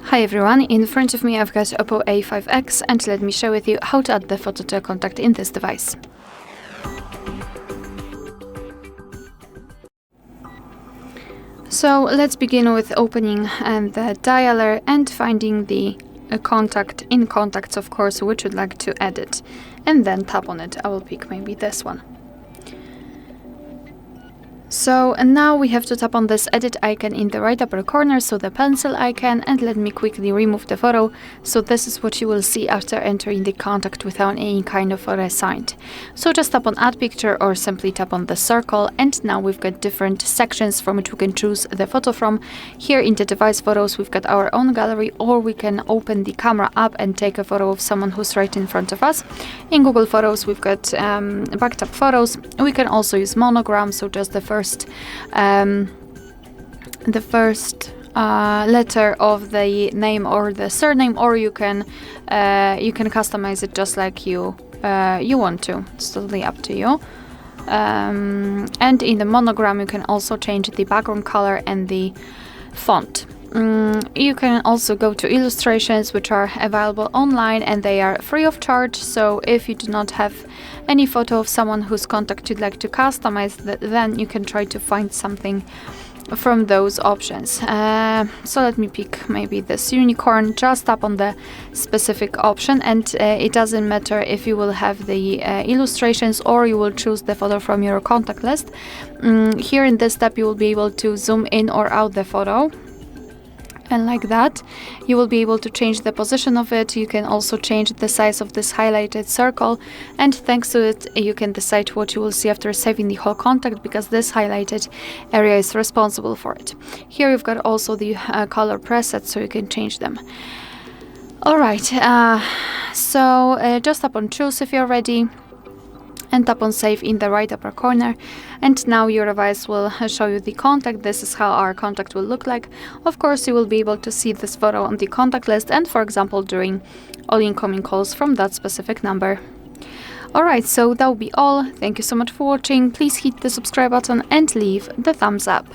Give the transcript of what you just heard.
Hi everyone, in front of me I've got OPPO A5x and let me share with you how to add the photo to a contact in this device. So let's begin with opening the dialer and finding the contact in contacts, of course, which would like to edit, and then tap on it. I will pick maybe this one. So and now we have to tap on this edit icon in the right upper corner, so the pencil icon, and let me quickly remove the photo. So this is what you will see after entering the contact without any kind of photo assigned. So just tap on add picture or simply tap on the circle, and now we've got different sections from which we can choose the photo from. Here in the device photos we've got our own gallery, or we can open the camera app and take a photo of someone who's right in front of us. In Google Photos we've got backed up photos. We can also use monogram, so just the first letter of the name or the surname, or you can customize it just like you want to. It's totally up to you. And in the monogram you can also change the background color and the font. You can also go to illustrations, which are available online and they are free of charge. So if you do not have any photo of someone whose contact you'd like to customize, then you can try to find something from those options. So let me pick maybe this unicorn. Just tap on the specific option, and it doesn't matter if you will have the illustrations or you will choose the photo from your contact list. Here in this step you will be able to zoom in or out the photo. And like that, you will be able to change the position of it. You can also change the size of this highlighted circle, and thanks to it you can decide what you will see after saving the whole contact, because this highlighted area is responsible for it. Here you've got also the color presets, so you can change them. Alright, so just tap on choose if you're ready, and tap on save in the right upper corner, and now your device will show you the contact. This is how our contact will look like. Of course, you will be able to see this photo on the contact list and, for example, during all incoming calls from that specific number. Alright, so that will be all. Thank you so much for watching. Please hit the subscribe button and leave the thumbs up.